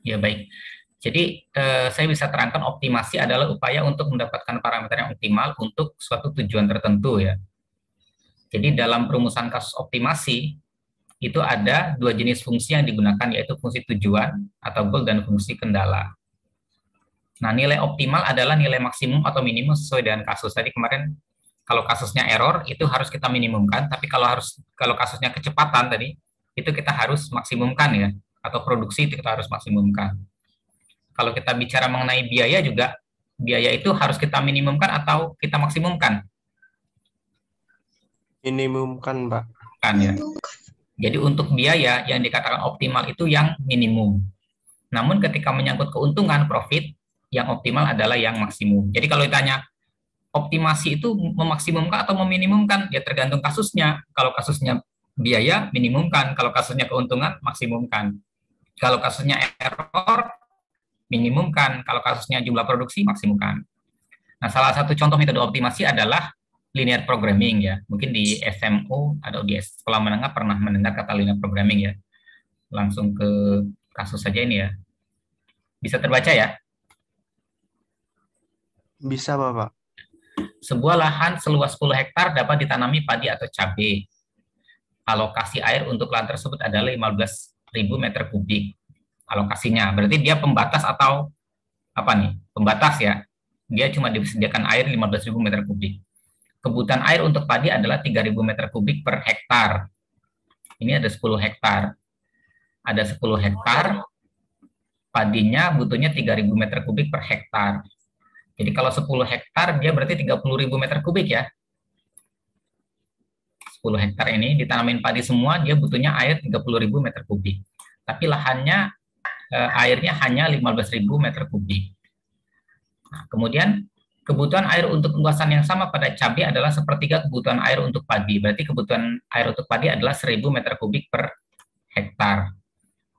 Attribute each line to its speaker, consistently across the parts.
Speaker 1: Ya, baik. Jadi, saya bisa terangkan optimasi adalah upaya untuk mendapatkan parameter yang optimal untuk suatu tujuan tertentu ya. Jadi dalam perumusan kasus optimasi, itu ada dua jenis fungsi yang digunakan, yaitu fungsi tujuan atau goal dan fungsi kendala. Nah, nilai optimal adalah nilai maksimum atau minimum sesuai dengan kasus. Tadi kemarin kalau kasusnya error itu harus kita minimumkan, tapi kalau kasusnya kecepatan tadi itu kita harus maksimumkan ya, atau produksi itu kita harus maksimumkan. Kalau kita bicara mengenai biaya juga, biaya itu harus kita minimumkan atau kita maksimumkan
Speaker 2: Minimumkan, Pak.
Speaker 1: kan ya. Jadi untuk biaya yang dikatakan optimal itu yang minimum. Namun ketika menyangkut keuntungan profit, yang optimal adalah yang maksimum. Jadi kalau ditanya optimasi itu memaksimumkan atau meminimumkan, ya tergantung kasusnya. Kalau kasusnya biaya, minimumkan. Kalau kasusnya keuntungan, maksimumkan. Kalau kasusnya error, minimumkan. Kalau kasusnya jumlah produksi, maksimumkan. Nah, salah satu contoh metode optimasi adalah linear programming ya. Mungkin di SMU atau di sekolah menengah pernah mendengar kata linear programming ya. Langsung ke kasus saja ini ya. Bisa terbaca ya?
Speaker 2: Bisa, Bapak.
Speaker 1: Sebuah lahan seluas 10 hektar dapat ditanami padi atau cabai. Alokasi air untuk lahan tersebut adalah 15.000 meter kubik. Alokasinya, berarti dia pembatas atau apa nih? Pembatas ya. Dia cuma disediakan air 15.000 meter kubik. Kebutuhan air untuk padi adalah 3.000 meter kubik per hektar. Ini ada 10 hektar. Ada 10 hektar, padinya butuhnya 3.000 meter kubik per hektar. Jadi kalau 10 hektar, dia berarti 30.000 meter kubik ya. 10 hektar ini ditanamin padi semua, dia butuhnya air 30.000 meter kubik. Tapi lahannya, airnya hanya 15.000 meter kubik. Nah, kemudian kebutuhan air untuk luasan yang sama pada cabai adalah sepertiga kebutuhan air untuk padi. Berarti kebutuhan air untuk padi adalah 1.000 meter kubik per hektar.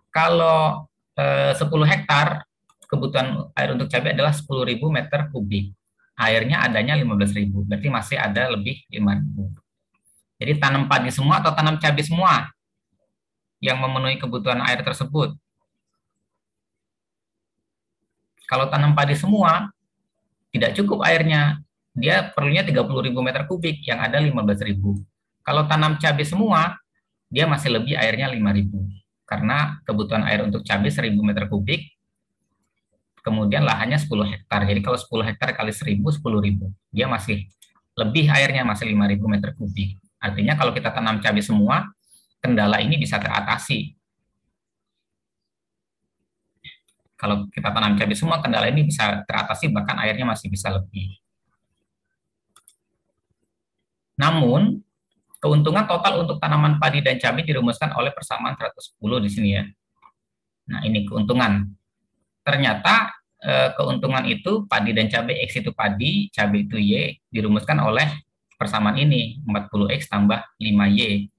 Speaker 1: Kalau 10 hektar, kebutuhan air untuk cabai adalah 10.000 meter kubik. Airnya adanya 15.000, berarti masih ada lebih 5.000. Jadi tanam padi semua atau tanam cabai semua yang memenuhi kebutuhan air tersebut. Kalau tanam padi semua, tidak cukup airnya. Dia perlunya 30.000 meter kubik, yang ada 15.000. Kalau tanam cabai semua, dia masih lebih airnya 5.000. Karena kebutuhan air untuk cabai 1.000 meter kubik, kemudian lahannya 10 hektar. Jadi kalau 10 hektar kali 1.000, 10.000. Dia masih lebih airnya, masih 5.000 meter kubik. Artinya kalau kita tanam cabai semua, kendala ini bisa teratasi. Kalau kita tanam cabai semua, kendala ini bisa teratasi, bahkan airnya masih bisa lebih. Namun, keuntungan total untuk tanaman padi dan cabai dirumuskan oleh persamaan 110 di sini ya. Nah, ini keuntungan. Ternyata keuntungan itu padi dan cabai, X itu padi, cabai itu Y, dirumuskan oleh persamaan ini, 40X tambah 5Y.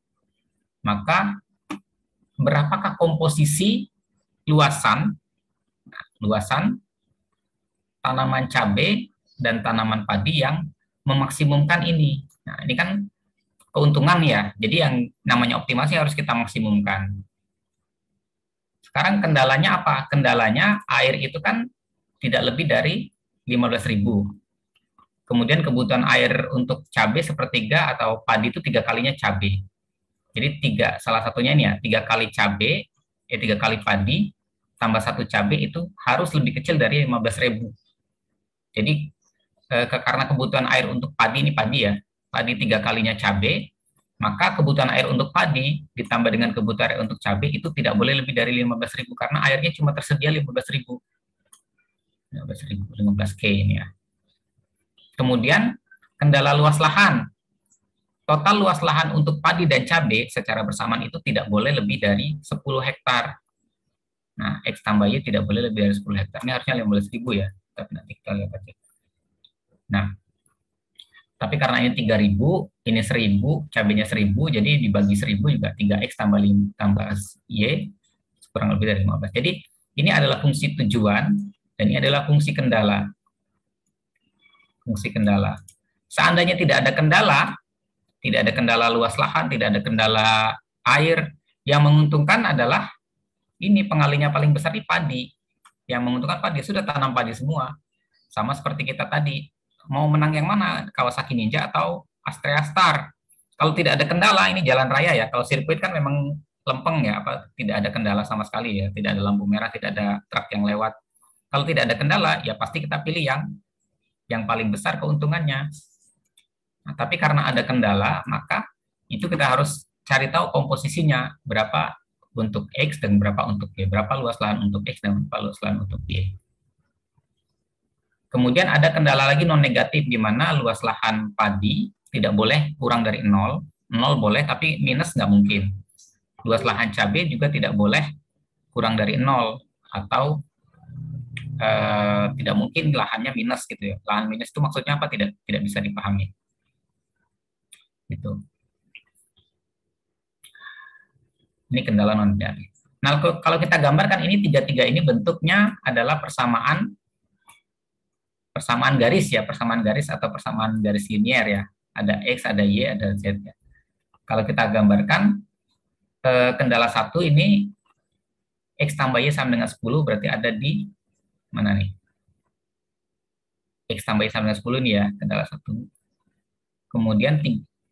Speaker 1: Maka, berapakah komposisi luasan tanaman cabai dan tanaman padi yang memaksimumkan ini? Nah, ini kan keuntungan ya. Jadi yang namanya optimasi harus kita maksimumkan. Sekarang kendalanya apa? Kendalanya air itu kan tidak lebih dari 15.000. Kemudian kebutuhan air untuk cabai sepertiga atau padi itu 3 kalinya cabai. Jadi salah satunya ini ya, 3 kali cabai, 3 kali padi, tambah 1 cabai itu harus lebih kecil dari 15.000. Jadi karena kebutuhan air untuk padi ini padi ya, padi 3 kalinya cabai, maka kebutuhan air untuk padi ditambah dengan kebutuhan air untuk cabai itu tidak boleh lebih dari 15.000 karena airnya cuma tersedia 15.000. 15K ini ya. Kemudian kendala luas lahan. Total luas lahan untuk padi dan cabai secara bersamaan itu tidak boleh lebih dari 10 hektar. Nah, X tambah Y tidak boleh lebih dari 10 hektar. Ini harusnya 15.000 ya. Tapi nanti kita lihat aja. Nah, tapi karena ini 3.000, ini 1.000, cabainya 1.000, jadi dibagi 1.000 juga 3X tambah Y, kurang lebih dari 15. Jadi ini adalah fungsi tujuan, dan ini adalah fungsi kendala. Fungsi kendala. Seandainya tidak ada kendala luas lahan, tidak ada kendala air, yang menguntungkan adalah ini pengalinya paling besar di padi. Yang menguntungkan padi sudah tanam padi semua. Sama seperti kita tadi, mau menang yang mana? Kawasaki Ninja atau Astrea Star? Kalau tidak ada kendala, ini jalan raya ya. Kalau sirkuit kan memang lempeng ya, apa tidak ada kendala sama sekali ya, tidak ada lampu merah, tidak ada truk yang lewat. Kalau tidak ada kendala, ya pasti kita pilih yang paling besar keuntungannya. Nah, tapi karena ada kendala, maka itu kita harus cari tahu komposisinya, berapa untuk X dan berapa untuk Y, berapa luas lahan untuk X dan berapa luas lahan untuk Y. Kemudian ada kendala lagi non negatif, di mana luas lahan padi tidak boleh kurang dari 0, 0 boleh tapi minus nggak mungkin. Luas lahan cabai juga tidak boleh kurang dari 0, atau tidak mungkin lahannya minus gitu ya. Lahan minus itu maksudnya apa? Tidak bisa dipahami. Gitu. Ini kendala non negatif. Nah, kalau kita gambarkan ini tiga-tiga ini bentuknya adalah persamaan garis ya, persamaan garis atau persamaan garis linier ya. Ada X, ada Y, ada Z ya. Kalau kita gambarkan kendala satu ini X tambah Y sama dengan 10, berarti ada di mana nih? X tambah Y sama dengan 10 nih ya, kendala satu. Kemudian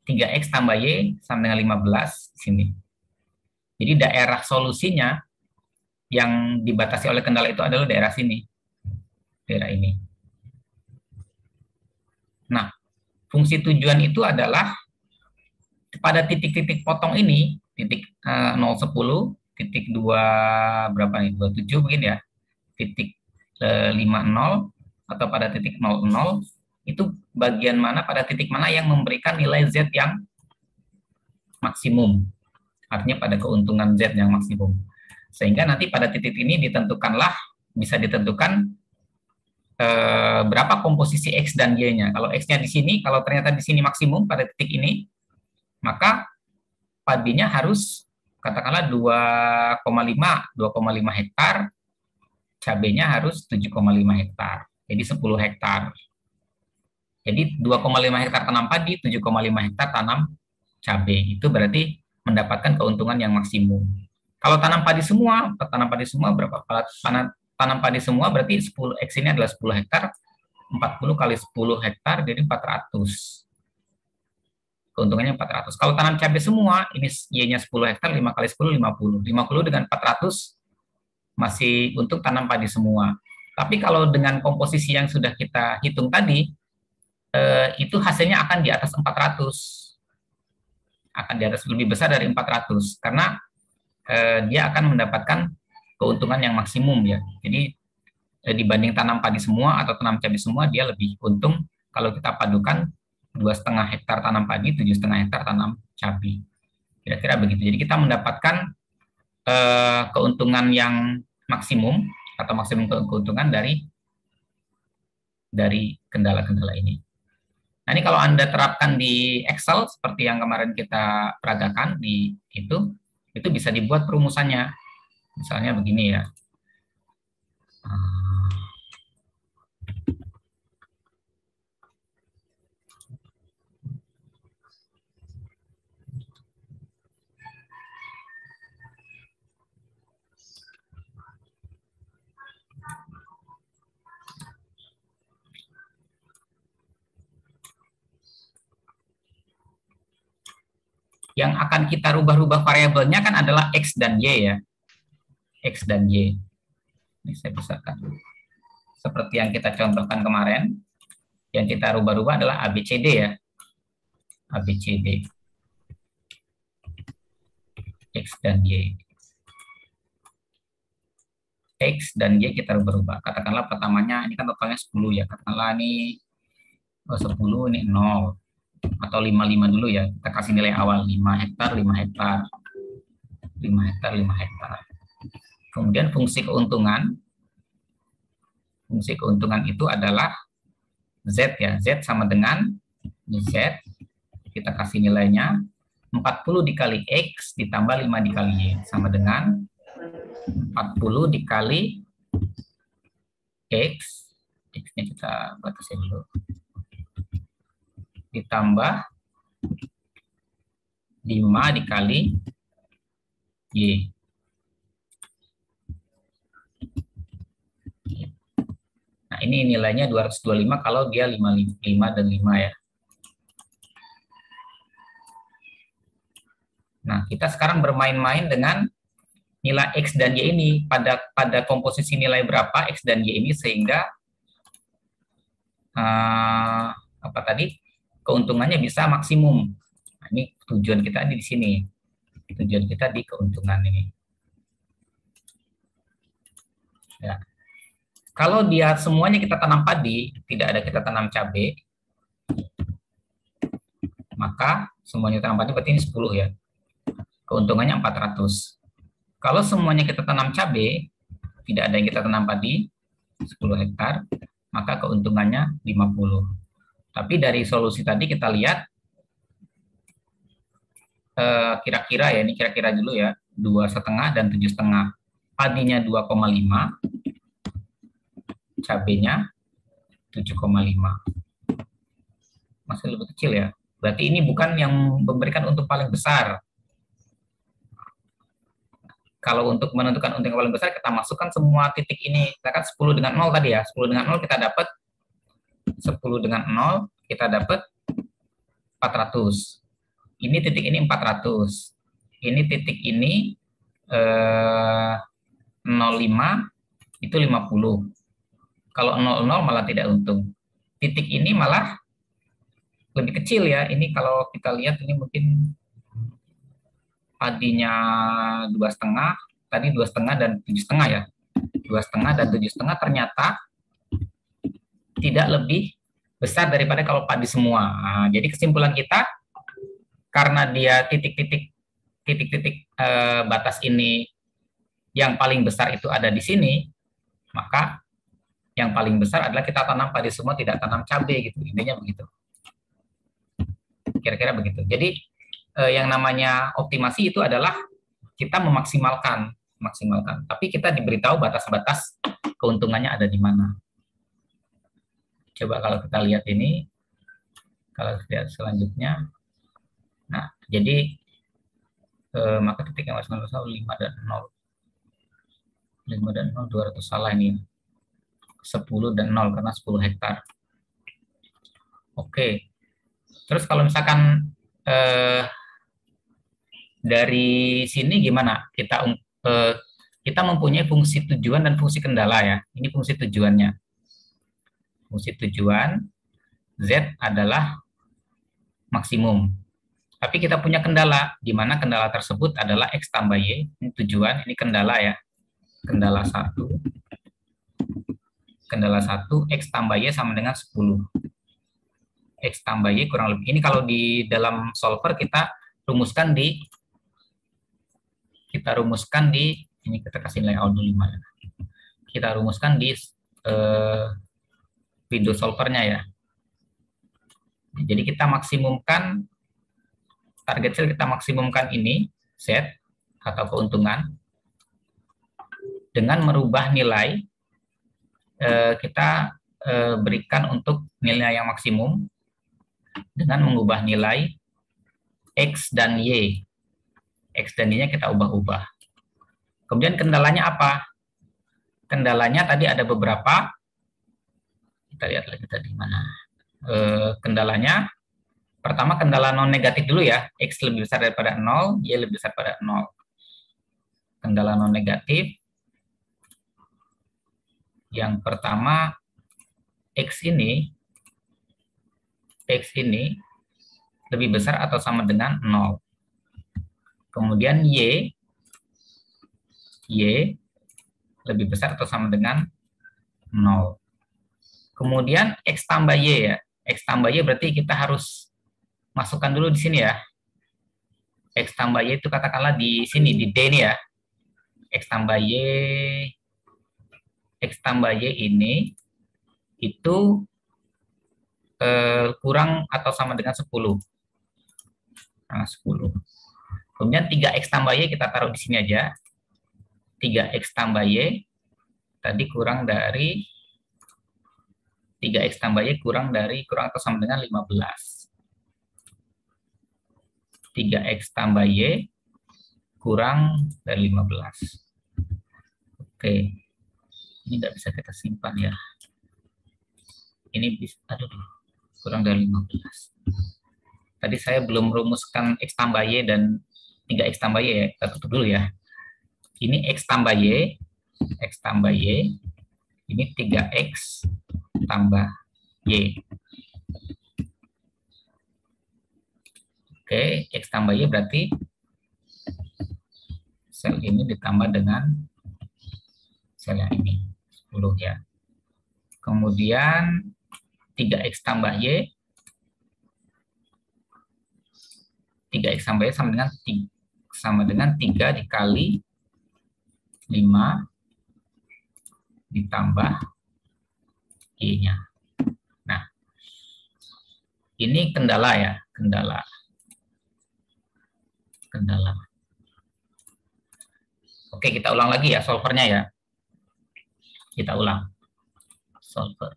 Speaker 1: 3X tambah Y sama dengan 15 di sini. Jadi daerah solusinya yang dibatasi oleh kendala itu adalah daerah sini. Daerah ini. Nah, fungsi tujuan itu adalah pada titik-titik potong ini, titik 0, 10, titik 2 berapa nih? 27 mungkin ya. Titik 50 atau pada titik 00 itu bagian mana, pada titik mana yang memberikan nilai Z yang maksimum. Artinya pada keuntungan Z yang maksimum. Sehingga nanti pada titik ini bisa ditentukan berapa komposisi X dan Y-nya. Kalau X-nya di sini, kalau ternyata di sini maksimum pada titik ini, maka padinya harus katakanlah 2,5 hektar, cabenya harus 7,5 hektar. Jadi 10 hektar. Jadi 2,5 hektar tanam padi, 7,5 hektar tanam cabai. Itu berarti mendapatkan keuntungan yang maksimum. Kalau tanam padi semua berapa? Tanam padi semua berarti 10 X ini adalah 10 hektar, 40 kali 10 hektar jadi 400. Keuntungannya 400. Kalau tanam cabai semua, ini Y-nya 10 hektar, 5 kali 10, 50. 50 dengan 400 masih untung tanam padi semua. Tapi kalau dengan komposisi yang sudah kita hitung tadi, itu hasilnya akan di atas 400. Akan di atas, lebih besar dari 400. Karena dia akan mendapatkan keuntungan yang maksimum ya. Jadi dibanding tanam padi semua atau tanam cabai semua, dia lebih untung kalau kita padukan 2,5 hektar tanam padi, 7,5 hektar tanam cabai. Kira-kira begitu. Jadi kita mendapatkan keuntungan yang maksimum atau maksimum keuntungan dari kendala-kendala ini. Nah, ini kalau Anda terapkan di Excel seperti yang kemarin kita peragakan di itu bisa dibuat perumusannya. Misalnya begini ya. Yang akan kita rubah-rubah variabelnya kan adalah X dan Y ya. X dan Y. Ini saya besarkan. Seperti yang kita contohkan kemarin, yang kita rubah-rubah adalah ABCD ya. ABCD. X dan Y. X dan Y kita rubah-rubah. Katakanlah pertamanya, ini kan totalnya 10 ya. Katakanlah ini 10, ini 0. Atau 55 dulu ya. Kita kasih nilai awal 5 hektar, 5 hektar. 5 hektar, 5 hektar. Kemudian fungsi keuntungan itu adalah Z ya. Z sama dengan Z. Kita kasih nilainya 40 dikali X ditambah 5 dikali Y. Sama dengan 40 dikali X. X-nya kita batasi dulu. Ditambah 5 dikali Y. ini nilainya 225 kalau dia 5 dan 5 ya. Nah, kita sekarang bermain-main dengan nilai X dan Y ini. Pada komposisi nilai berapa X dan Y ini sehingga apa tadi, keuntungannya bisa maksimum. Nah, ini tujuan kita di sini. Tujuan kita di keuntungan ini. Ya. Kalau dia semuanya kita tanam padi, tidak ada kita tanam cabai, maka semuanya tanam padi berarti ini 10 ya. Keuntungannya 400. Kalau semuanya kita tanam cabai, tidak ada yang kita tanam padi, 10 hektar, maka keuntungannya 50. Tapi dari solusi tadi kita lihat, kira-kira ya, ini kira-kira dulu ya, 2,5 dan 7,5. Padinya 2,5, cabenya 7,5. Masih lebih kecil ya. Berarti ini bukan yang memberikan untung paling besar. Kalau untuk menentukan untung yang paling besar, kita masukkan semua titik ini. Kita kan 10 dengan 0 tadi ya. 10 dengan 0 kita dapat 10 dengan 0, kita dapat 400. Ini titik ini 400. Ini titik ini 0,5 itu 50. Kalau 0,0 malah tidak untung. Titik ini malah lebih kecil ya. Ini kalau kita lihat ini mungkin padinya 2,5, tadi 2,5 dan 7,5 ya. 2,5 dan 7,5 ternyata tidak lebih besar daripada kalau padi semua. Nah, jadi kesimpulan kita, karena dia titik-titik batas ini yang paling besar itu ada di sini, maka yang paling besar adalah kita tanam padi semua, tidak tanam cabai gitu. Intinya begitu. Kira-kira begitu. Jadi yang namanya optimasi itu adalah kita memaksimalkan. Tapi kita diberitahu batas-batas keuntungannya ada di mana. Coba kalau kita lihat ini, kalau lihat selanjutnya, nah jadi maka titik yang masuk 5 dan 0. 5 dan 0, 200 salah ini. 10 dan 0 karena 10 hektar. Oke. Terus kalau misalkan dari sini gimana? Kita mempunyai fungsi tujuan dan fungsi kendala ya. Ini fungsi tujuannya. Fungsi tujuan Z adalah maksimum. Tapi kita punya kendala, di mana kendala tersebut adalah X tambah Y. Ini tujuan, ini kendala ya. Kendala 1. Kendala 1, X tambah Y sama dengan 10. X tambah Y kurang lebih. Ini kalau di dalam solver kita rumuskan di ini kita kasih nilai auto 5 ya. Kita rumuskan di window solvernya ya. Jadi kita maksimumkan target sale, kita maksimumkan ini Z atau keuntungan dengan merubah nilai kita berikan untuk nilai yang maksimum dengan mengubah nilai X dan Y. X dan Y-nya kita ubah-ubah. Kemudian kendalanya apa? Kendalanya tadi ada beberapa. Kita lihat lagi tadi mana. Kendalanya, pertama kendala non negatif dulu ya. X lebih besar daripada 0, Y lebih besar daripada 0. Kendala non negatif. Yang pertama, X ini lebih besar atau sama dengan 0. Kemudian Y lebih besar atau sama dengan 0. Kemudian X tambah Y ya. X tambah Y berarti kita harus masukkan dulu di sini ya. X tambah Y itu katakanlah di sini, di D ini ya. X tambah Y ini itu kurang atau sama dengan 10. Nah, 10. Kemudian 3X tambah Y kita taruh di sini aja. 3X tambah Y tadi kurang dari 3X tambah Y kurang atau sama dengan 15. 3X tambah Y kurang dari 15. Oke. Ini nggak bisa kita simpan ya. ini bisa, aduh, kurang dari 15. Tadi saya belum rumuskan X tambah Y dan 3X tambah Y ya. Kita tutup dulu ya. Ini X tambah Y, X tambah Y, ini 3X tambah Y. Oke, X tambah Y berarti sel ini ditambah dengan sel yang ini, 10 ya. Kemudian 3X tambah Y, 3X tambah Y sama dengan 3 dikali 5 ditambah Y-nya. Nah, ini kendala ya, kendala. Oke, kita ulang lagi ya solvernya ya. Kita ulang. Solver.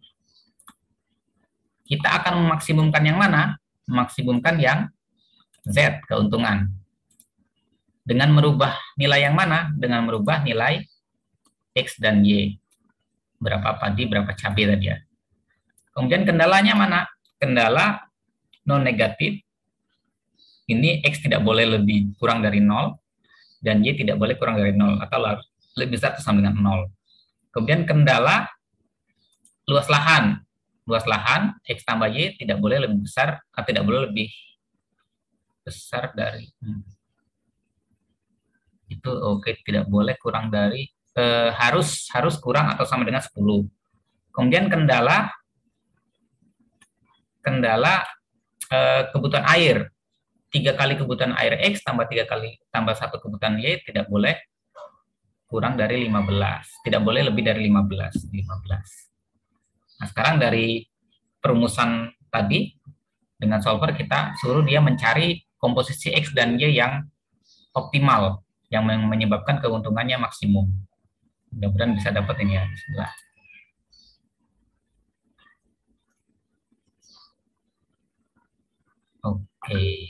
Speaker 1: Kita akan memaksimumkan yang mana? Memaksimumkan yang Z, keuntungan. Dengan merubah nilai yang mana? Dengan merubah nilai X dan Y. Berapa padi, berapa cabai tadi ya. Kemudian kendalanya mana? Kendala non negatif. Ini X tidak boleh lebih kurang dari 0 dan Y tidak boleh kurang dari 0 atau lebih besar atau sama dengan 0. Kemudian kendala luas lahan. Luas lahan X tambah Y tidak boleh lebih besar atau tidak boleh lebih besar dari itu. Oke, tidak boleh kurang dari harus kurang atau sama dengan 10. Kemudian kendala kebutuhan air. 3 kali kebutuhan air X tambah 3 kali tambah 1 kebutuhan Y tidak boleh kurang dari 15. Tidak boleh lebih dari 15. Nah, sekarang dari perumusan tadi dengan solver kita suruh dia mencari komposisi X dan Y yang optimal, yang menyebabkan keuntungannya maksimum. Mudah-mudahan bisa dapat ini ya. Bismillah. Oke.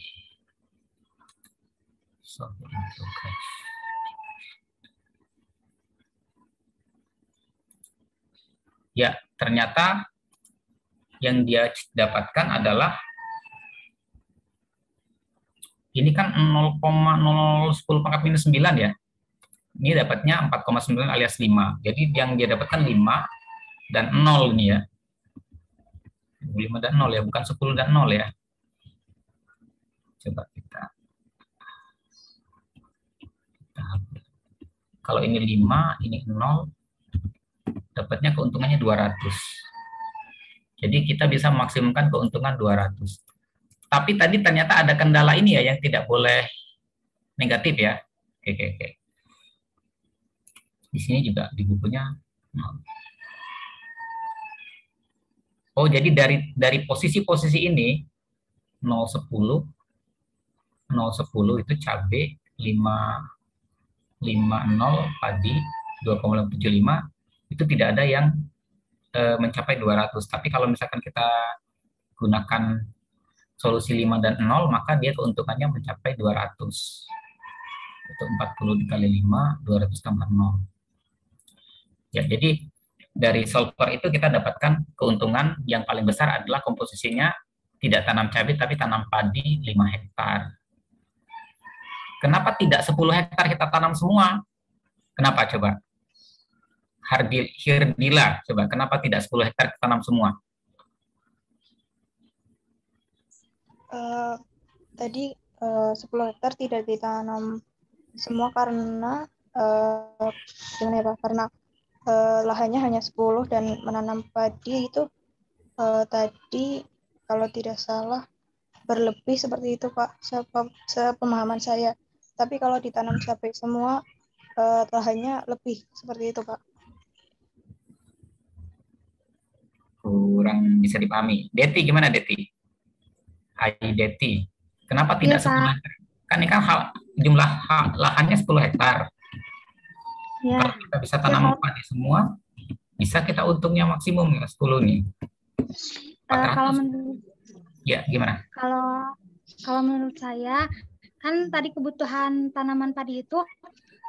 Speaker 1: Ya, ternyata yang dia dapatkan adalah ini kan 0,010 pangkat minus 9 ya. Ini dapatnya 4,9 alias 5. Jadi yang dia dapatkan 5 dan 0 ini ya. 5 dan 0 ya, bukan 10 dan 0 ya. Coba kita kalau ini 5, ini 0, dapatnya keuntungannya 200. Jadi kita bisa maksimumkan keuntungan 200. Tapi tadi ternyata ada kendala ini ya yang tidak boleh negatif ya. Oke. Di sini juga di bukunya. Oh, jadi dari posisi-posisi ini 010 itu cabai 550 padi 2,75 itu tidak ada yang mencapai 200. Tapi kalau misalkan kita gunakan solusi 5 dan 0 maka dia keuntungannya mencapai 200. Itu 40 dikali 5, 200 tambah 0. Ya, jadi dari solver itu kita dapatkan keuntungan yang paling besar adalah komposisinya tidak tanam cabai tapi tanam padi 5 hektar. Kenapa tidak 10 hektar kita tanam semua? Kenapa coba? Hirdila, coba kenapa tidak 10 hektar kita tanam semua?
Speaker 3: Tadi 10 hektar tidak ditanam semua karena gimana ya Pak? Karena lahannya hanya 10 dan menanam padi itu tadi kalau tidak salah berlebih seperti itu Pak, sepemahaman saya. Tapi kalau ditanam cabai semua lahannya lebih seperti itu Pak.
Speaker 1: Kurang bisa dipahami. Deti gimana Deti? Hai Deti, kenapa tidak 10 hektar? Kan ini kan jumlah lahannya 10 hektar. Ya. Kalau kita bisa tanam padi semua, bisa kita untungnya maksimum 10 nih.
Speaker 4: Kalau menurut
Speaker 1: ya gimana?
Speaker 4: Kalau menurut saya kan tadi kebutuhan tanaman padi itu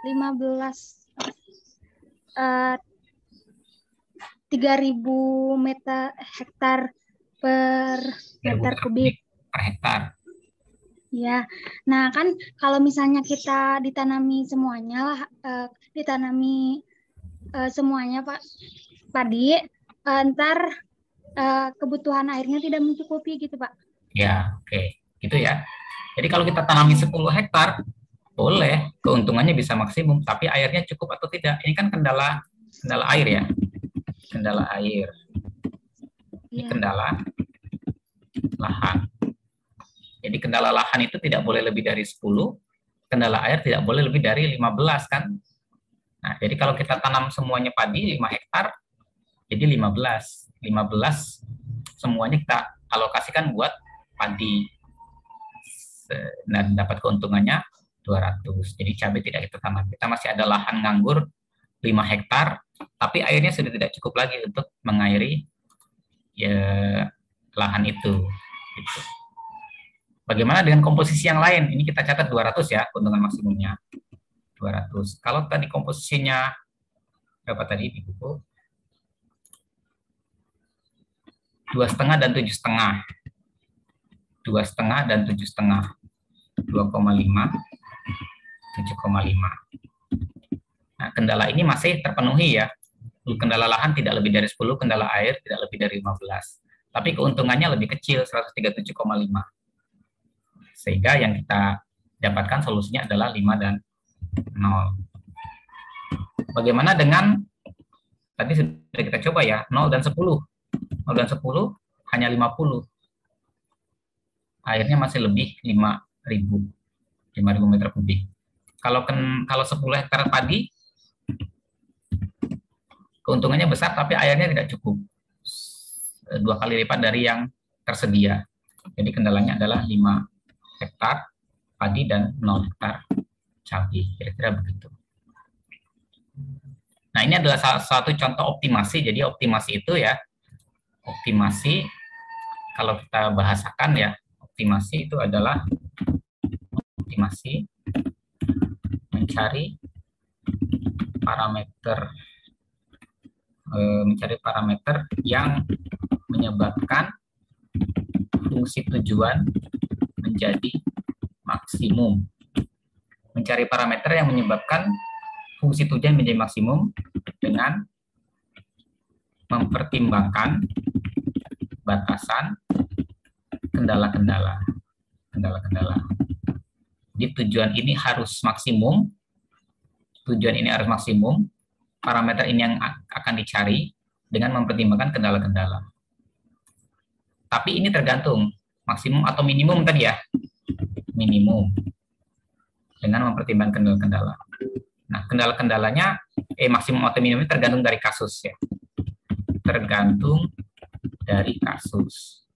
Speaker 4: 15 3.000 meter hektar per
Speaker 1: 3.000
Speaker 4: meter kubik.
Speaker 1: per hektar.
Speaker 4: Ya, nah kan kalau misalnya kita ditanami semuanya lah, semuanya Pak padi, ntar kebutuhan airnya tidak mencukupi gitu Pak.
Speaker 1: Ya, oke. Gitu ya. Jadi kalau kita tanami 10 hektar, boleh, keuntungannya bisa maksimum, tapi airnya cukup atau tidak. Ini kan kendala air ya. Kendala air. Ini
Speaker 4: Iya.
Speaker 1: kendala lahan. Jadi kendala lahan itu tidak boleh lebih dari 10, kendala air tidak boleh lebih dari 15 kan. Nah, jadi kalau kita tanam semuanya padi 5 hektar, jadi 15 semuanya kita alokasikan buat padi. Dan dapat keuntungannya 200. Jadi cabai tidak kita tanam. Kita masih ada lahan nganggur 5 hektar, tapi airnya sudah tidak cukup lagi untuk mengairi ya, lahan itu. Gitu. Bagaimana dengan komposisi yang lain? Ini kita catat 200 ya, keuntungan maksimumnya. 200. Kalau tadi komposisinya berapa tadi di buku? 2,5 dan 7,5. 2,5 dan 7,5. 2,5, 7,5. Nah, kendala ini masih terpenuhi ya. Kendala lahan tidak lebih dari 10, kendala air tidak lebih dari 15. Tapi keuntungannya lebih kecil, 137,5. Sehingga yang kita dapatkan solusinya adalah 5 dan 0. Bagaimana dengan, tadi sudah kita coba ya, 0 dan 10. 0 dan 10 hanya 50. Airnya masih lebih 5.000 meter kubik. Kalau 10 hektar padi, keuntungannya besar, tapi airnya tidak cukup. 2 kali lipat dari yang tersedia. Jadi kendalanya adalah 5 hektar padi dan 0 hektar cabai, kira-kira begitu. Nah, ini adalah salah satu contoh optimasi. Jadi optimasi itu ya, optimasi kalau kita bahasakan ya, optimasi itu adalah optimasi mencari parameter yang menyebabkan fungsi tujuan menjadi maksimum. Mencari parameter yang menyebabkan fungsi tujuan menjadi maksimum dengan mempertimbangkan batasan kendala-kendala. Jadi tujuan ini harus maksimum, parameter ini yang akan dicari dengan mempertimbangkan kendala-kendala. Tapi ini tergantung maksimum atau minimum tadi ya, minimum dengan mempertimbangkan kendala-kendala. Nah, kendala-kendalanya maksimum atau minimum tergantung dari kasus ya, tergantung dari kasus.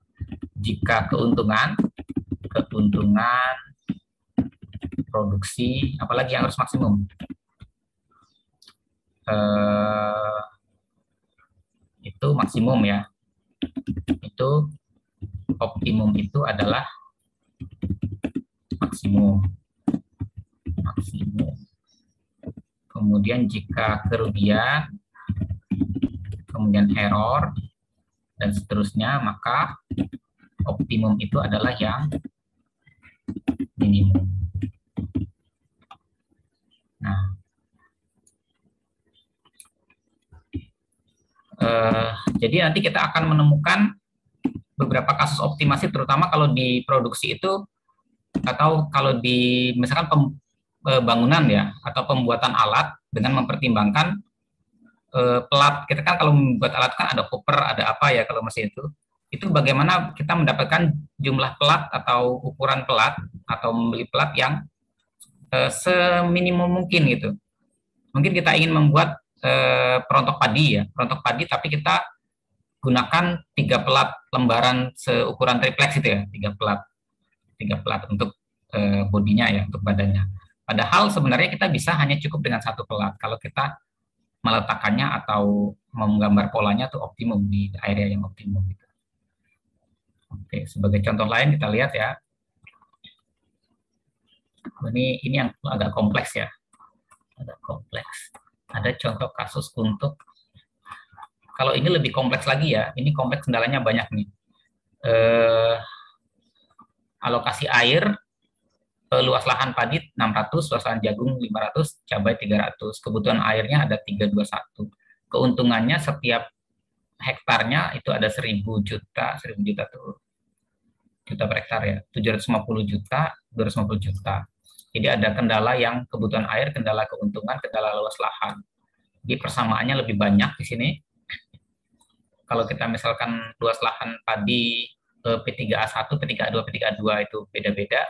Speaker 1: Jika keuntungan produksi, apalagi yang harus maksimum. Itu maksimum ya. Itu optimum itu adalah maksimum. Kemudian jika kerugian, kemudian error, dan seterusnya, maka optimum itu adalah yang minimum. Nah, jadi nanti kita akan menemukan beberapa kasus optimasi, terutama kalau di produksi itu, atau kalau di misalkan bangunan ya, atau pembuatan alat dengan mempertimbangkan pelat. Kita kan kalau membuat alat kan ada hopper, ada apa ya kalau mesin itu bagaimana kita mendapatkan jumlah pelat atau ukuran pelat atau membeli pelat yang seminimum mungkin gitu. Mungkin kita ingin membuat perontok padi ya, tapi kita gunakan 3 pelat lembaran seukuran triplex itu ya, 3 pelat untuk bodinya ya, untuk badannya. Padahal sebenarnya kita bisa hanya cukup dengan 1 pelat kalau kita meletakkannya atau menggambar polanya tuh optimum di area yang optimum gitu. Oke, sebagai contoh lain kita lihat ya. Ini yang agak kompleks ya. Agak kompleks. Ada contoh kasus untuk Kalau ini lebih kompleks lagi ya, ini kompleks kendalanya banyak nih. Eh, Alokasi air, luas lahan padi 600, luas lahan jagung 500, cabai 300. Kebutuhan airnya ada 321. Keuntungannya setiap hektarnya itu ada 1000 juta, 1000 juta tuh juta per hektar ya, 750 juta, 250 juta. Jadi ada kendala yang kebutuhan air, kendala keuntungan, kendala luas lahan. Jadi persamaannya lebih banyak di sini. Kalau kita misalkan luas lahan padi P3A1, P3A2, P3A2 itu beda-beda,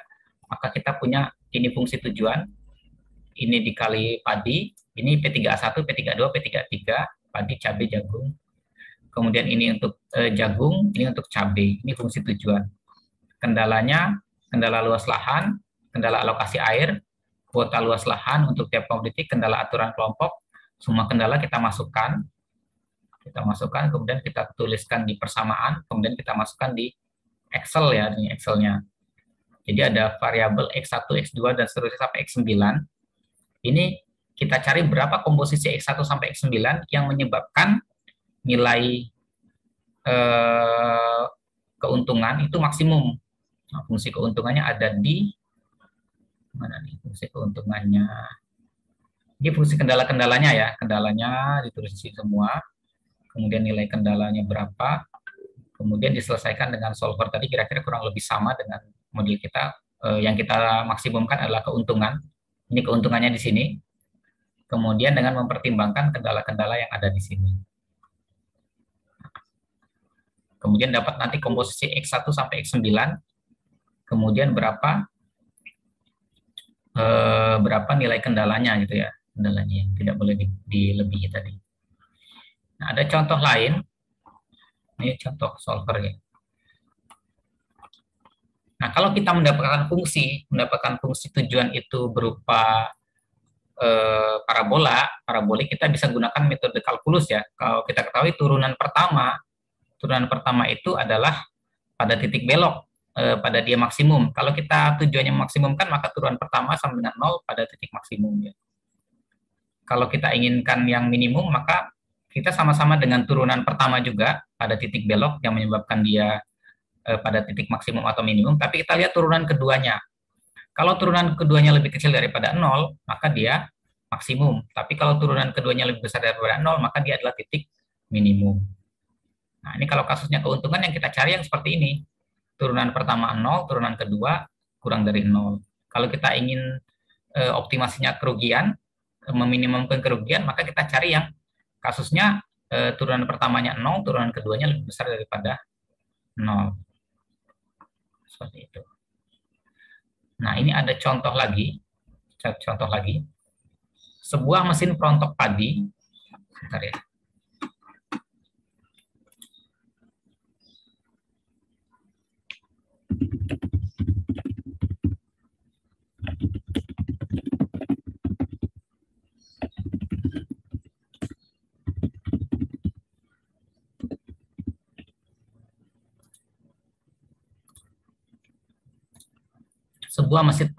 Speaker 1: maka kita punya ini fungsi tujuan, ini dikali padi, ini P3A1, P3A2, P3A3, padi, cabai, jagung. Kemudian ini untuk jagung, ini untuk cabai, ini fungsi tujuan. Kendalanya, kendala luas lahan, kendala alokasi air, kuota luas lahan untuk tiap komoditi, kendala aturan kelompok, semua kendala kita masukkan, kemudian kita tuliskan di persamaan, kemudian kita masukkan di Excel ya, ini Excelnya. Jadi ada variabel X1, X2, dan seterusnya sampai X9. Ini kita cari berapa komposisi X1 sampai X9 yang menyebabkan nilai keuntungan itu maksimum. Nah, fungsi keuntungannya ada di mana nih fungsi keuntungannya? Ini fungsi kendala-kendalanya ya, kendalanya ditulis di sini semua. Kemudian nilai kendalanya berapa? Kemudian diselesaikan dengan solver tadi kira-kira kurang lebih sama dengan model kita. Yang kita maksimumkan adalah keuntungan. Ini keuntungannya di sini. Kemudian dengan mempertimbangkan kendala-kendala yang ada di sini. Kemudian dapat nanti komposisi X1 sampai X9. Kemudian berapa nilai kendalanya gitu ya, kendalanya yang tidak boleh dilebihi tadi. Nah, ada contoh lain, ini contoh solver ya. Nah, kalau kita mendapatkan fungsi tujuan itu berupa parabolik, kita bisa gunakan metode kalkulus ya. Kalau kita ketahui turunan pertama itu adalah pada titik belok, pada dia maksimum. Kalau kita tujuannya maksimumkan, maka turunan pertama sama dengan 0 pada titik maksimum. Ya. Kalau kita inginkan yang minimum, maka kita sama-sama dengan turunan pertama juga pada titik belok yang menyebabkan dia pada titik maksimum atau minimum, tapi kita lihat turunan keduanya. Kalau turunan keduanya lebih kecil daripada 0, maka dia maksimum. Tapi kalau turunan keduanya lebih besar daripada 0, maka dia adalah titik minimum. Nah, ini kalau kasusnya keuntungan yang kita cari yang seperti ini. Turunan pertama 0, turunan kedua kurang dari 0. Kalau kita ingin optimasinya kerugian, meminimumkan kerugian, maka kita cari yang kasusnya turunan pertamanya 0, turunan keduanya lebih besar daripada 0. Seperti itu. Nah, ini ada contoh lagi. Sebuah mesin perontok padi. Bentar ya. Sebuah mesin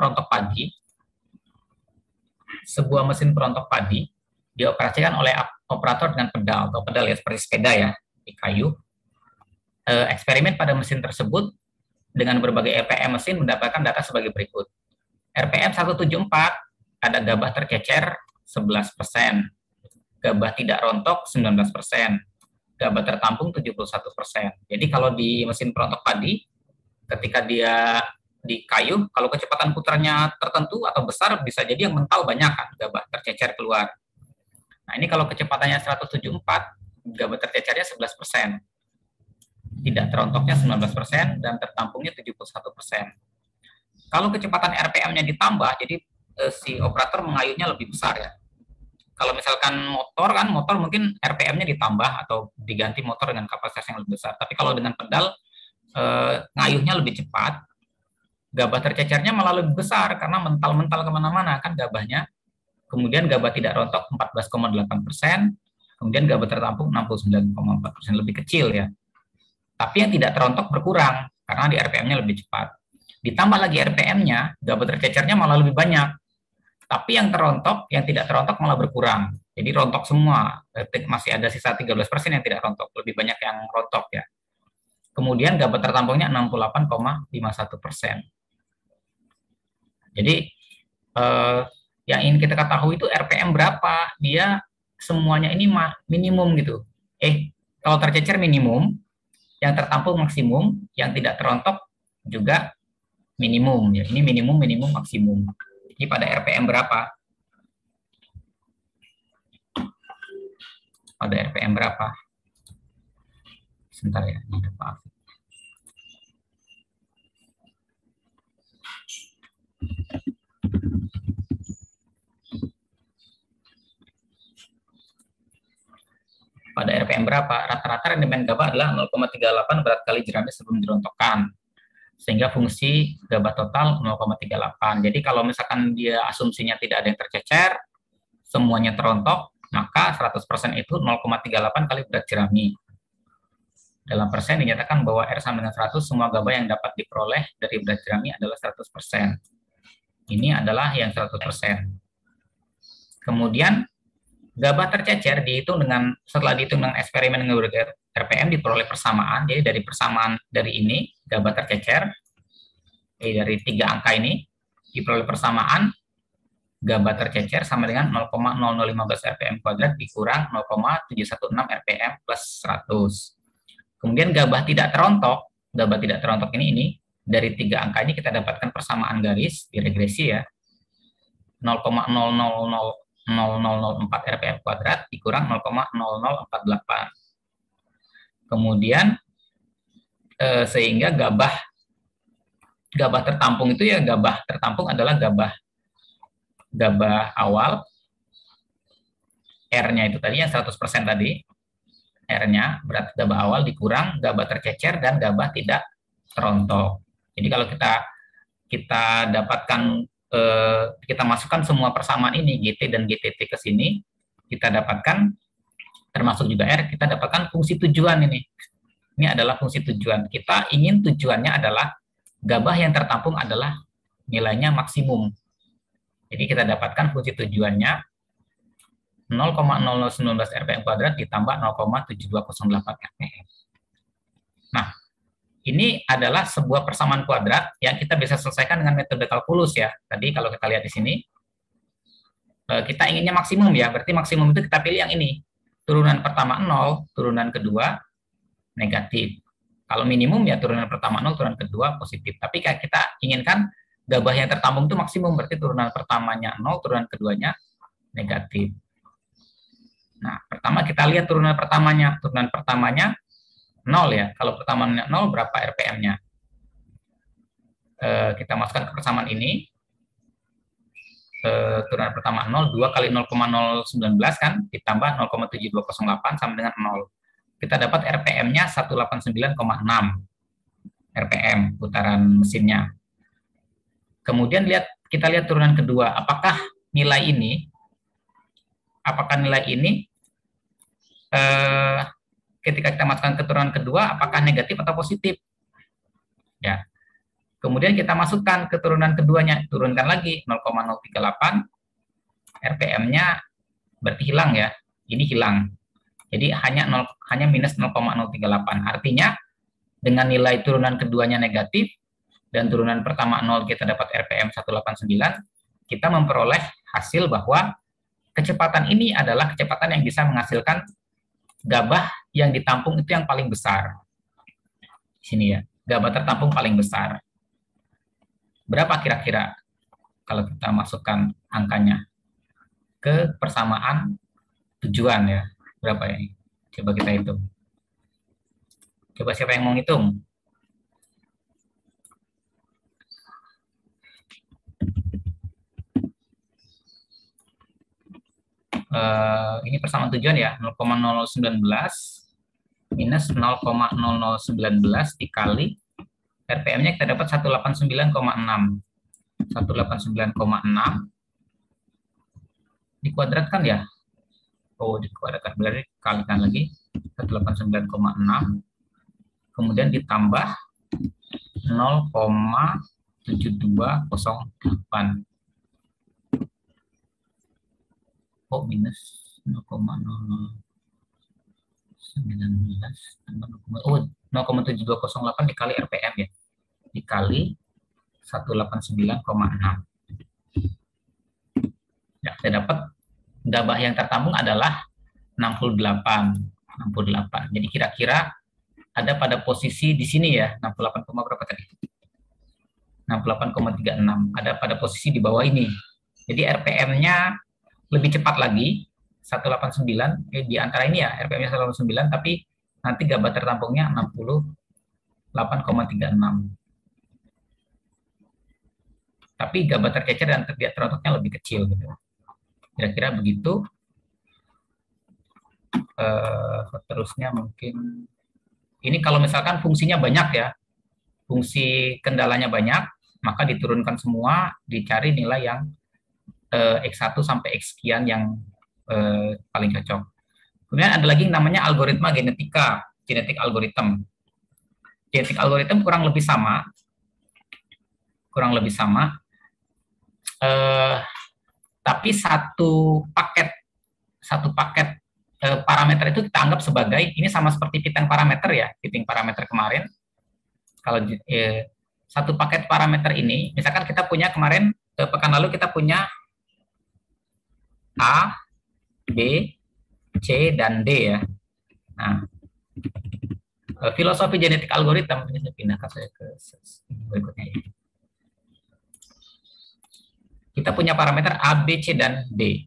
Speaker 1: perontok padi dioperasikan oleh operator dengan pedal atau pedal ya, seperti sepeda ya, di kayu. Eksperimen pada mesin tersebut dengan berbagai RPM mesin mendapatkan data sebagai berikut. RPM 174 ada gabah tercecer 11%, gabah tidak rontok 19%, gabah tertampung 71%. Jadi kalau di mesin perontok padi, ketika dia di kayu, kalau kecepatan putarnya tertentu atau besar, bisa jadi yang mental banyak kan, gabah tercecer keluar. Nah, ini kalau kecepatannya 174, gabah tercecernya 11%. Tidak terontoknya 19%, dan tertampungnya 71%. Kalau kecepatan RPM-nya ditambah, jadi si operator mengayuhnya lebih besar ya. Kalau misalkan motor mungkin RPM-nya ditambah atau diganti motor dengan kapasitas yang lebih besar. Tapi kalau dengan pedal, ngayuhnya lebih cepat, gabah tercecernya malah lebih besar karena mental-mental kemana-mana kan gabahnya. Kemudian gabah tidak rontok 14,8%, kemudian gabah tertampung 69,4%, lebih kecil ya. Tapi yang tidak terontok berkurang karena di RPM-nya lebih cepat. Ditambah lagi RPM-nya, gabah tercecernya malah lebih banyak. Tapi yang tidak terontok malah berkurang. Jadi rontok semua, masih ada sisa 13% yang tidak rontok, lebih banyak yang rontok ya. Kemudian gabah tertampungnya 68,51%. Jadi yang ingin kita ketahui itu RPM berapa, dia semuanya ini minimum gitu. Kalau tercecer minimum, yang tertampung maksimum, yang tidak terontok juga minimum ya. Ini minimum, minimum, maksimum. Jadi pada RPM berapa? Pada RPM berapa? Sebentar ya, ini maaf. Pada RPM berapa? Rata-rata rendemen gabah adalah 0,38 berat kali jerami sebelum dirontokkan. Sehingga fungsi gabah total 0,38. Jadi kalau misalkan dia asumsinya tidak ada yang tercecer, semuanya terontok, maka 100% itu 0,38 kali berat jerami. Dalam persen dinyatakan bahwa R sama dengan 100, semua gabah yang dapat diperoleh dari berat jerami adalah 100%. Ini adalah yang 100%. Kemudian gabah tercecer dihitung dengan, setelah dihitung dengan eksperimen dengan RPM diperoleh persamaan. Jadi dari persamaan dari ini gabah tercecer dari 3 angka ini diperoleh persamaan gabah tercecer sama dengan 0,0015 RPM kuadrat dikurang 0,716 RPM plus 100. Kemudian gabah tidak terontok ini dari 3 angka ini kita dapatkan persamaan garis di regresi ya. 0,0004 RPM kuadrat dikurang 0,0048. Kemudian sehingga gabah tertampung itu ya, gabah tertampung adalah gabah awal, R-nya itu tadi yang 100% tadi, R-nya berat gabah awal dikurang gabah tercecer dan gabah tidak terontok. Jadi kalau kita dapatkan, kita masukkan semua persamaan ini, GT dan GTT ke sini, kita dapatkan, termasuk juga R, kita dapatkan fungsi tujuan ini. Ini adalah fungsi tujuan. Kita ingin tujuannya adalah gabah yang tertampung adalah nilainya maksimum. Jadi kita dapatkan fungsi tujuannya 0,0019 RPM kuadrat ditambah 0,7208 RPM. Nah, ini adalah sebuah persamaan kuadrat yang kita bisa selesaikan dengan metode kalkulus ya. Tadi kalau kita lihat di sini, kita inginnya maksimum ya, berarti maksimum itu kita pilih yang ini. Turunan pertama 0, turunan kedua negatif. Kalau minimum ya turunan pertama 0, turunan kedua positif. Tapi kita inginkan gabah yang tertampung itu maksimum, berarti turunan pertamanya 0, turunan keduanya negatif. Nah, pertama kita lihat turunan pertamanya. Turunan pertamanya 0 ya. Kalau pertamanya 0, berapa RPM-nya? Kita masukkan ke persamaan ini. Turunan pertama 0, 2 kali 0,019 kan, ditambah 0,7208 sama dengan 0. Kita dapat RPM-nya 189,6 RPM putaran mesinnya. Kemudian kita lihat turunan kedua, apakah nilai ini ketika kita masukkan ke turunan kedua apakah negatif atau positif? Ya. Kemudian kita masukkan ke turunan keduanya, turunkan lagi 0,038, RPM-nya berarti hilang ya. Ini hilang. Jadi hanya minus 0,038. Artinya dengan nilai turunan keduanya negatif dan turunan pertama 0 kita dapat RPM 189, kita memperoleh hasil bahwa kecepatan ini adalah kecepatan yang bisa menghasilkan gabah yang ditampung itu yang paling besar. Sini ya, gabah tertampung paling besar. Berapa kira-kira kalau kita masukkan angkanya ke persamaan tujuan ya? Berapa ya? Coba kita hitung. Coba siapa yang mau ngitung? Ini persamaan tujuan ya, 0,0019 minus 0,0019 dikali RPM-nya kita dapat 189,6. 189,6 dikuadratkan ya. Oh, dikuadratkan, berarti kalikan lagi 189,6. Kemudian ditambah 0,7208. Oh, minus. 0,728 dikali RPM ya. Dikali 189,6. Ya, saya dapat gabah yang tertampung adalah 68. Jadi kira-kira ada pada posisi di sini ya, 68, berapa tadi? 68,36. Ada pada posisi di bawah ini. Jadi RPM-nya lebih cepat lagi, 189, di antara ini ya, RPM-nya 189, tapi nanti gabah tertampungnya 68,36. Tapi gabah tercecer dan terototnya lebih kecil gitu. Kira-kira begitu. Terusnya mungkin ini kalau misalkan fungsinya banyak ya, fungsi kendalanya banyak, maka diturunkan semua, dicari nilai yang X1 sampai X sekian yang paling cocok. Kemudian ada lagi yang namanya algoritma genetika, genetik algorithm. Genetik algorithm kurang lebih sama, tapi satu paket parameter itu kita anggap sebagai, ini sama seperti fitting parameter ya, fitting parameter kemarin. Kalau satu paket parameter ini, misalkan kita punya kemarin, pekan lalu kita punya A, B, C, dan D ya. Nah, filosofi genetik algorithm, ini saya pindahkan saya ke berikutnya ya. Kita punya parameter A, B, C, dan D.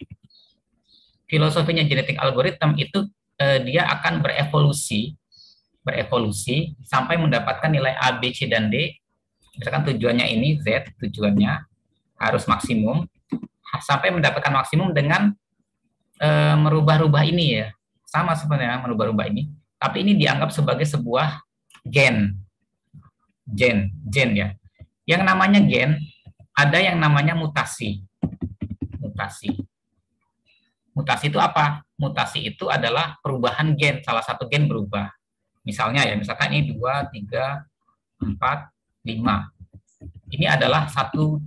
Speaker 1: Filosofinya genetik algorithm itu dia akan berevolusi sampai mendapatkan nilai A, B, C, dan D. Misalkan tujuannya ini Z, tujuannya harus maksimum, sampai mendapatkan maksimum dengan merubah-rubah ini ya. Sama sebenarnya merubah-rubah ini, tapi ini dianggap sebagai sebuah gen ya. Yang namanya gen, ada yang namanya mutasi. Mutasi itu apa? Mutasi itu adalah perubahan gen, salah satu gen berubah. Misalnya ya, misalkan ini 2, 3, 4, 5. Ini adalah satu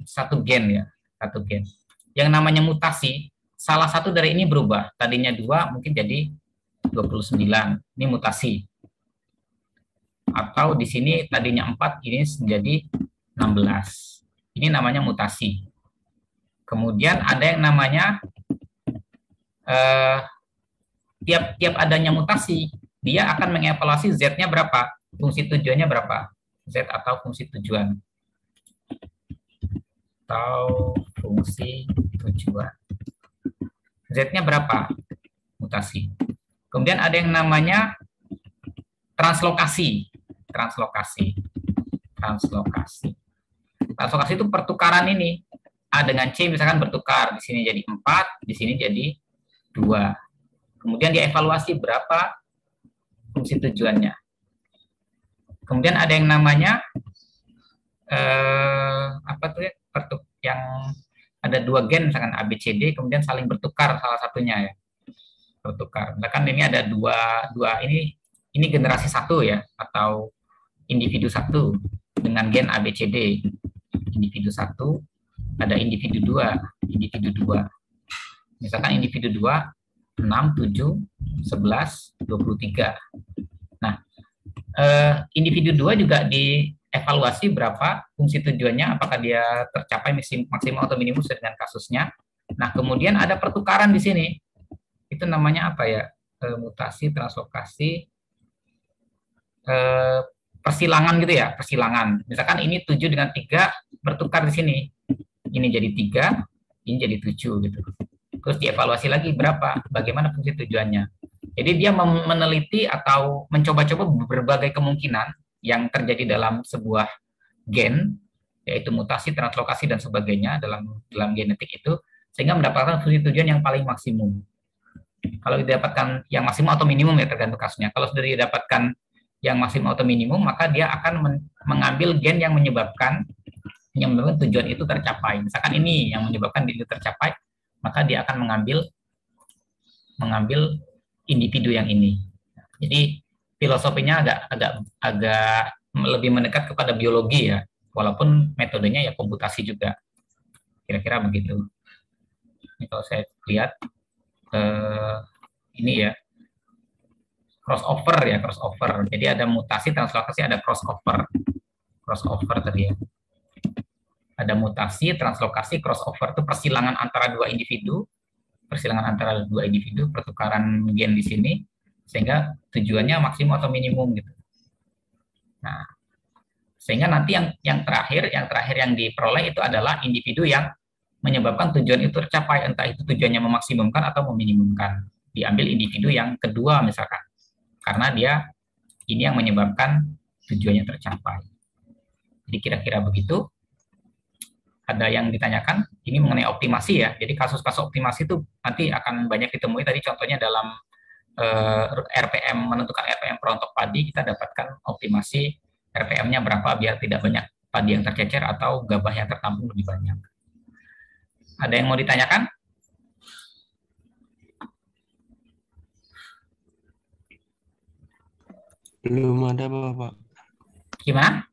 Speaker 1: gen ya, satu gen. Yang namanya mutasi, salah satu dari ini berubah. Tadinya 2 mungkin jadi 29. Ini mutasi. Atau di sini tadinya 4, ini menjadi 16. Ini namanya mutasi. Kemudian ada yang namanya tiap adanya mutasi, dia akan mengevaluasi Z-nya berapa, fungsi tujuannya berapa, Z atau fungsi tujuan. Z-nya berapa, mutasi. Kemudian ada yang namanya translokasi. Translokasi itu pertukaran ini. A dengan C misalkan bertukar, di sini jadi 4, di sini jadi 2. Kemudian dievaluasi berapa fungsi tujuannya. Kemudian ada yang namanya yang ada 2 gen misalkan A, B, C, D, kemudian saling bertukar salah satunya ya. Bertukar. Misalkan ini ada dua ini generasi 1 ya, atau individu 1 dengan gen A, B, C, D. Individu 1, ada individu 2. Misalkan individu 2, 6, 7, 11, 23. Nah, individu 2 juga dievaluasi berapa fungsi tujuannya, apakah dia tercapai maksimal atau minimum sesuai dengan kasusnya. Nah, kemudian ada pertukaran di sini. Itu namanya apa ya? Mutasi, translokasi, persilangan gitu ya, persilangan. Misalkan ini 7 dengan 3 bertukar di sini. Ini jadi 3, ini jadi 7 gitu. Terus dievaluasi lagi berapa, bagaimana fungsi tujuannya. Jadi dia meneliti atau mencoba-coba berbagai kemungkinan yang terjadi dalam sebuah gen, yaitu mutasi, translokasi, dan sebagainya dalam genetik itu, sehingga mendapatkan fungsi tujuan yang paling maksimum. Kalau didapatkan yang maksimum atau minimum ya tergantung kasusnya. Kalau sudah didapatkan yang maksimum atau minimum, maka dia akan mengambil gen yang menyebabkan tujuan itu tercapai. Misalkan ini yang menyebabkan itu tercapai, maka dia akan mengambil individu yang ini. Jadi filosofinya agak lebih mendekat kepada biologi ya, walaupun metodenya ya komputasi juga. Kira-kira begitu. Ini kalau saya lihat. eh, ini ya, crossover. Jadi ada mutasi, translokasi, ada crossover tadi ya. Ada mutasi, translokasi, crossover itu persilangan antara dua individu, pertukaran gen di sini, sehingga tujuannya maksimum atau minimum gitu. Nah, sehingga nanti yang terakhir yang diperoleh itu adalah individu yang menyebabkan tujuan itu tercapai, entah itu tujuannya memaksimumkan atau meminimumkan. Diambil individu yang kedua misalkan, karena dia ini yang menyebabkan tujuannya tercapai. Jadi kira-kira begitu. Ada yang ditanyakan, ini mengenai optimasi ya. Jadi kasus-kasus optimasi itu nanti akan banyak ditemui. Tadi contohnya dalam RPM, menentukan RPM perontok padi, kita dapatkan optimasi RPM-nya berapa biar tidak banyak padi yang tercecer atau gabah yang tertampung lebih banyak. Ada yang mau ditanyakan?
Speaker 2: Belum ada Bapak.
Speaker 1: Gimana?